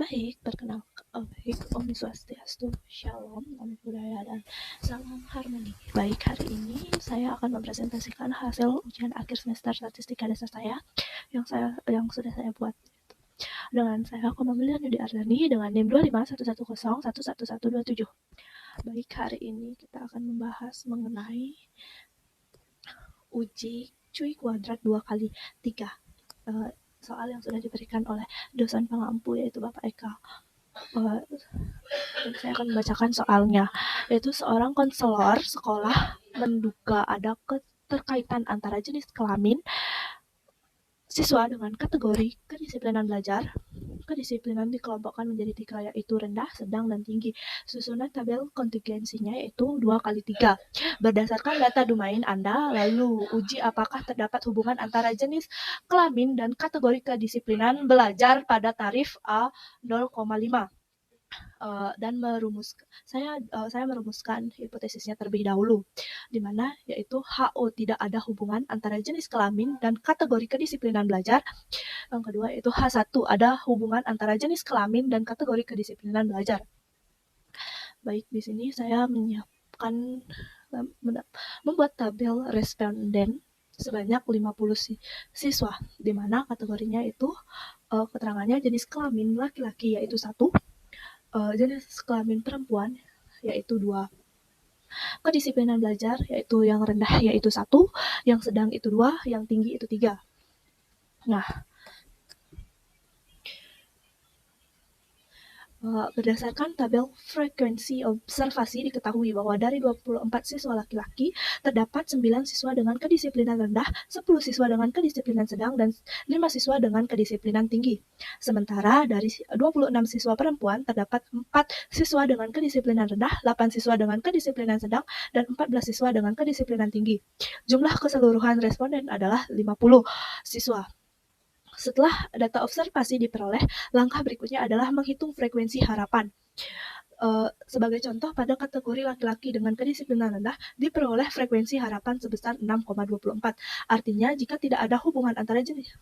Baik, baik, Om Swastiastu, Shalom, Namo Buddhaya, dan salam harmoni. Baik, hari ini saya akan mempresentasikan hasil ujian akhir semester statistika dasar saya yang sudah saya buat. Dengan saya Komamelia Nudi Ardani dengan NIM 2511011127. Baik, hari ini kita akan membahas mengenai uji cuy kuadrat 2x3. Soal yang sudah diberikan oleh dosen pengampu yaitu Bapak Eka. Saya akan membacakan soalnya, yaitu seorang konselor sekolah menduga ada keterkaitan antara jenis kelamin siswa dengan kategori kedisiplinan belajar. Kedisiplinan dikelompokkan menjadi 3, yaitu rendah, sedang, dan tinggi. Susunan tabel kontingensinya yaitu 2x3. Berdasarkan data domain Anda, lalu uji apakah terdapat hubungan antara jenis kelamin dan kategori kedisiplinan belajar pada tarif A 0,5. Dan saya merumuskan hipotesisnya terlebih dahulu, di mana yaitu HO tidak ada hubungan antara jenis kelamin dan kategori kedisiplinan belajar. Yang kedua yaitu H1 ada hubungan antara jenis kelamin dan kategori kedisiplinan belajar. Baik, di sini saya membuat tabel responden sebanyak 50 siswa, di mana kategorinya itu keterangannya jenis kelamin laki-laki yaitu 1, jenis kelamin perempuan yaitu 2, kedisiplinan belajar yaitu yang rendah yaitu 1, yang sedang itu 2, yang tinggi itu 3. Nah, berdasarkan tabel frekuensi observasi diketahui bahwa dari 24 siswa laki-laki terdapat 9 siswa dengan kedisiplinan rendah, 10 siswa dengan kedisiplinan sedang, dan 5 siswa dengan kedisiplinan tinggi. Sementara dari 26 siswa perempuan terdapat 4 siswa dengan kedisiplinan rendah, 8 siswa dengan kedisiplinan sedang, dan 14 siswa dengan kedisiplinan tinggi. Jumlah keseluruhan responden adalah 50 siswa. Setelah data observasi diperoleh, langkah berikutnya adalah menghitung frekuensi harapan. Sebagai contoh, pada kategori laki-laki dengan kedisiplinan rendah diperoleh frekuensi harapan sebesar 6,24. Artinya, jika tidak ada hubungan antara jenis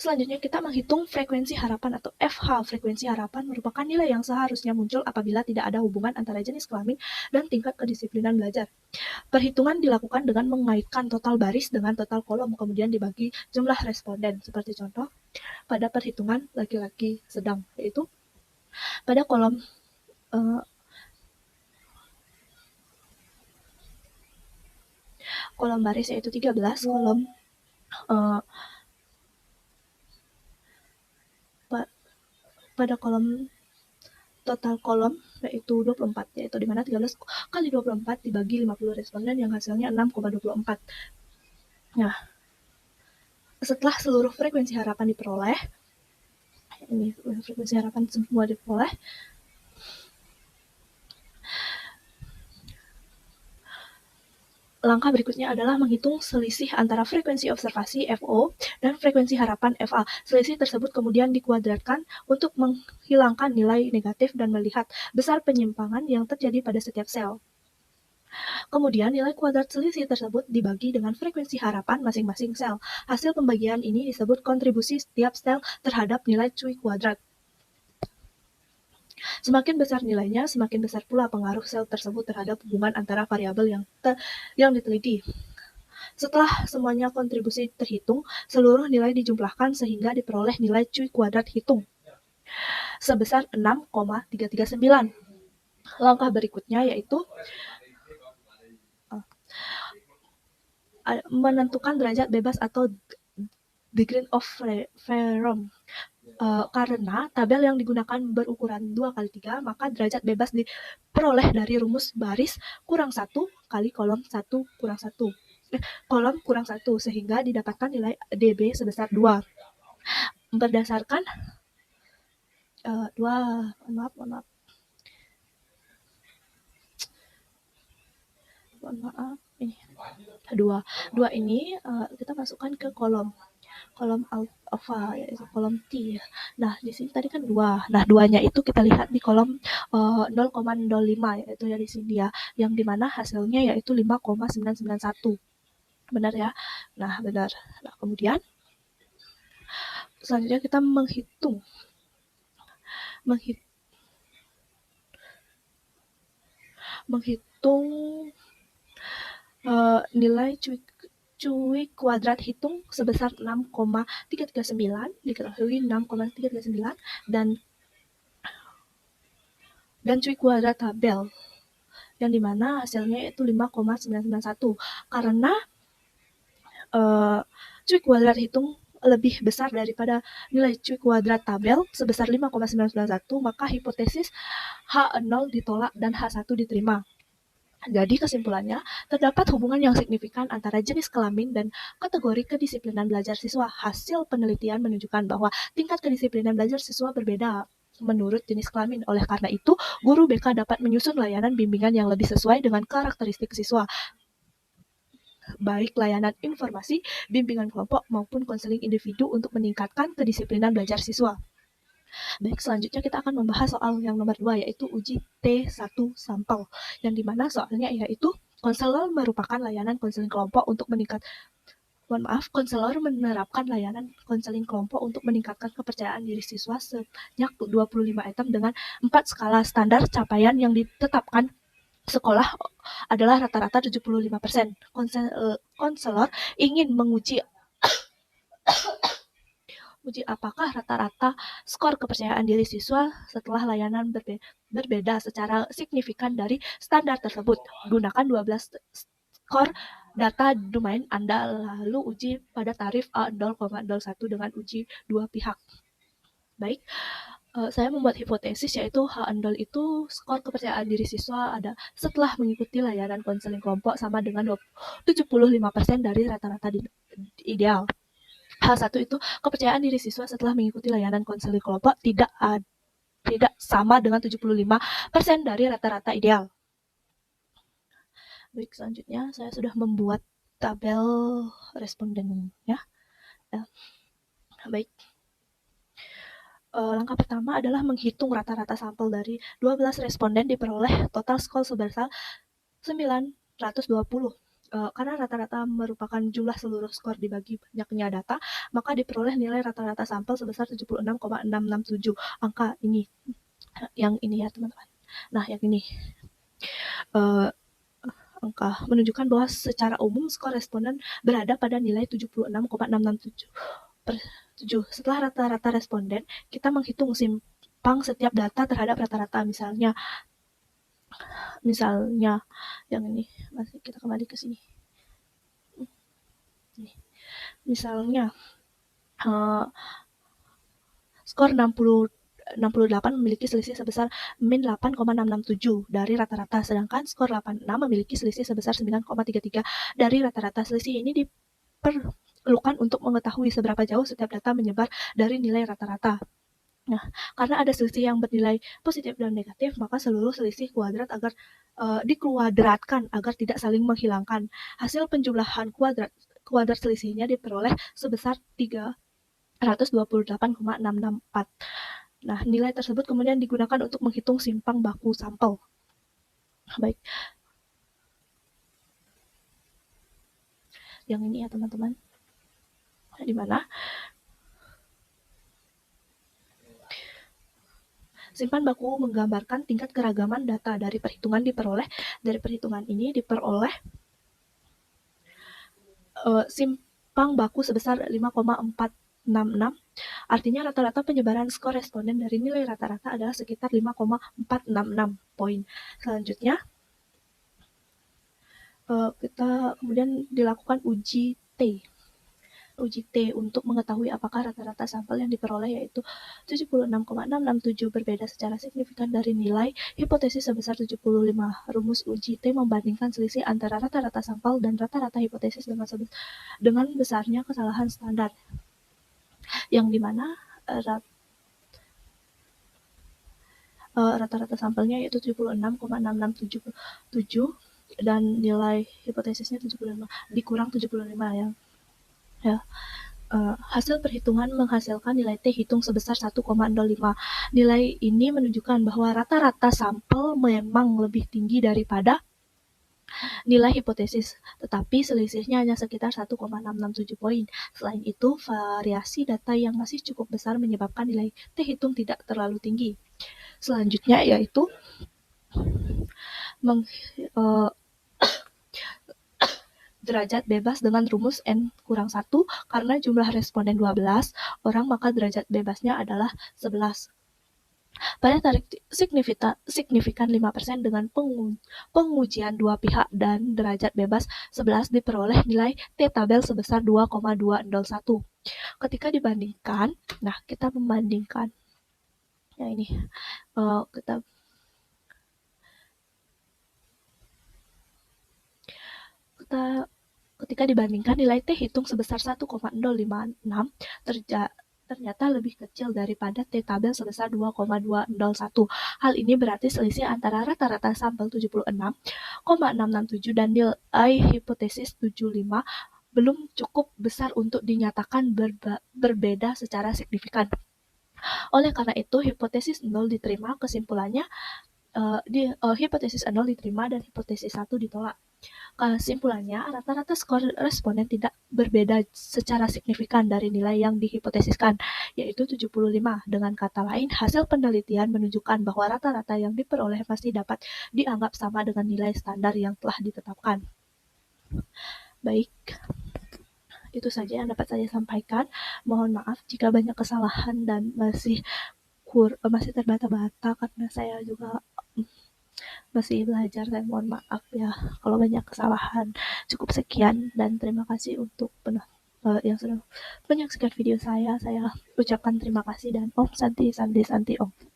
Selanjutnya kita menghitung frekuensi harapan atau FH. Frekuensi harapan merupakan nilai yang seharusnya muncul apabila tidak ada hubungan antara jenis kelamin dan tingkat kedisiplinan belajar. Perhitungan dilakukan dengan mengaitkan total baris dengan total kolom, kemudian dibagi jumlah responden. Seperti contoh pada perhitungan laki-laki sedang, yaitu pada kolom baris yaitu 13, pada total kolom yaitu 24, yaitu di mana 13 kali 24 dibagi 50 responden yang hasilnya 6,24. Nah, setelah seluruh frekuensi harapan diperoleh, ini frekuensi harapan semua diperoleh, langkah berikutnya adalah menghitung selisih antara frekuensi observasi FO dan frekuensi harapan FA. Selisih tersebut kemudian dikuadratkan untuk menghilangkan nilai negatif dan melihat besar penyimpangan yang terjadi pada setiap sel. Kemudian nilai kuadrat selisih tersebut dibagi dengan frekuensi harapan masing-masing sel. Hasil pembagian ini disebut kontribusi setiap sel terhadap nilai cuy kuadrat. Semakin besar nilainya, semakin besar pula pengaruh sel tersebut terhadap hubungan antara variabel yang diteliti. Setelah semuanya kontribusi terhitung, seluruh nilai dijumlahkan sehingga diperoleh nilai cuy kuadrat hitung sebesar 6,339. Langkah berikutnya yaitu menentukan derajat bebas atau degree of freedom. Karena tabel yang digunakan berukuran 2x3, maka derajat bebas diperoleh dari rumus baris kurang 1 kali kolom 1 kurang 1. Kolom kurang 1, sehingga didapatkan nilai DB sebesar 2. Berdasarkan dua ini kita masukkan ke kolom alpha, yaitu kolom T. Nah, di sini tadi kan 2. Nah, 2-nya itu kita lihat di kolom 0,05, yaitu ya di sini ya, yang dimana hasilnya yaitu 5,991. Benar ya? Nah, benar. Nah, kemudian selanjutnya kita menghitung nilai cuy kuadrat hitung sebesar 6,339, diketahui 6,339, dan cuy kuadrat tabel yang dimana hasilnya itu 5,991 karena cuy kuadrat hitung lebih besar daripada nilai cuy kuadrat tabel sebesar 5,991, maka hipotesis H0 ditolak dan H1 diterima. Jadi kesimpulannya, terdapat hubungan yang signifikan antara jenis kelamin dan kategori kedisiplinan belajar siswa. Hasil penelitian menunjukkan bahwa tingkat kedisiplinan belajar siswa berbeda menurut jenis kelamin. Oleh karena itu, guru BK dapat menyusun layanan bimbingan yang lebih sesuai dengan karakteristik siswa, baik layanan informasi, bimbingan kelompok, maupun konseling individu untuk meningkatkan kedisiplinan belajar siswa. Baik, selanjutnya kita akan membahas soal yang nomor 2, yaitu uji T1 sampel, yang dimana soalnya yaitu konselor merupakan layanan konseling kelompok untuk konselor menerapkan layanan konseling kelompok untuk meningkatkan kepercayaan diri siswa sebanyak 25 item dengan 4 skala standar capaian yang ditetapkan sekolah adalah rata-rata 75%. Konselor ingin menguji apakah rata-rata skor kepercayaan diri siswa setelah layanan berbeda secara signifikan dari standar tersebut. Gunakan 12 skor data domain Anda, lalu uji pada tarif A0,01 dengan uji dua pihak. Baik, saya membuat hipotesis yaitu H0 itu skor kepercayaan diri siswa ada setelah mengikuti layanan konseling kelompok sama dengan 75% dari rata-rata ideal. H1 itu kepercayaan diri siswa setelah mengikuti layanan konseling kelompok tidak sama dengan 75% dari rata-rata ideal. Baik, selanjutnya saya sudah membuat tabel responden ya. Baik. Langkah pertama adalah menghitung rata-rata sampel dari 12 responden diperoleh total skor sebesar 920. Karena rata-rata merupakan jumlah seluruh skor dibagi banyaknya data, maka diperoleh nilai rata-rata sampel sebesar 76,667. Angka ini, yang ini ya teman-teman. Nah, yang ini angka menunjukkan bahwa secara umum skor responden berada pada nilai 76,667 per 7. Setelah rata-rata responden, kita menghitung simpang setiap data terhadap rata-rata. Misalnya yang ini, kita kembali ke sini. Misalnya skor 68 memiliki selisih sebesar min 8,667 dari rata-rata, sedangkan skor 86 memiliki selisih sebesar 9,33 dari rata-rata. Selisih ini diperlukan untuk mengetahui seberapa jauh setiap data menyebar dari nilai rata-rata. Nah, karena ada selisih yang bernilai positif dan negatif, maka seluruh selisih kuadrat agar dikuadratkan agar tidak saling menghilangkan. Hasil penjumlahan kuadrat selisihnya diperoleh sebesar 328,664. Nah, nilai tersebut kemudian digunakan untuk menghitung simpang baku sampel. Baik. Yang ini ya teman-teman. Di mana simpan baku menggambarkan tingkat keragaman data dari perhitungan diperoleh. Dari perhitungan ini diperoleh simpang baku sebesar 5,466. Artinya rata-rata penyebaran skor responden dari nilai rata-rata adalah sekitar 5,466 poin. Selanjutnya, kita kemudian dilakukan uji T untuk mengetahui apakah rata-rata sampel yang diperoleh yaitu 76,667 berbeda secara signifikan dari nilai hipotesis sebesar 75. Rumus uji T membandingkan selisih antara rata-rata sampel dan rata-rata hipotesis dengan besarnya kesalahan standar, yang dimana rata-rata sampelnya yaitu 76,667 dan nilai hipotesisnya 75 dikurang 75 ya. Hasil perhitungan menghasilkan nilai T hitung sebesar 1,05. Nilai ini menunjukkan bahwa rata-rata sampel memang lebih tinggi daripada nilai hipotesis, tetapi selisihnya hanya sekitar 1,667 poin. Selain itu, variasi data yang masih cukup besar menyebabkan nilai T hitung tidak terlalu tinggi. Selanjutnya yaitu derajat bebas dengan rumus N-1 karena jumlah responden 12 orang, maka derajat bebasnya adalah 11. Pada tarik signifikan 5% dengan pengujian dua pihak dan derajat bebas 11 diperoleh nilai T tabel sebesar 2,201. Ketika dibandingkan, kita membandingkan ini ketika dibandingkan nilai T hitung sebesar 1,056 ternyata lebih kecil daripada T tabel sebesar 2,201. Hal ini berarti selisih antara rata-rata sampel 76,667 dan nilai hipotesis 75 belum cukup besar untuk dinyatakan berbeda secara signifikan. Oleh karena itu, hipotesis 0 diterima, kesimpulannya hipotesis 0 diterima dan hipotesis 1 ditolak. Kesimpulannya, rata-rata skor responden tidak berbeda secara signifikan dari nilai yang dihipotesiskan, yaitu 75. Dengan kata lain, hasil penelitian menunjukkan bahwa rata-rata yang diperoleh masih dapat dianggap sama dengan nilai standar yang telah ditetapkan. Baik, itu saja yang dapat saya sampaikan. Mohon maaf jika banyak kesalahan dan masih terbata-bata karena saya juga masih belajar. Saya mohon maaf ya kalau banyak kesalahan. Cukup sekian dan terima kasih untuk yang sudah menyaksikan video saya. Saya ucapkan terima kasih dan Om Santi Santi Santi Om.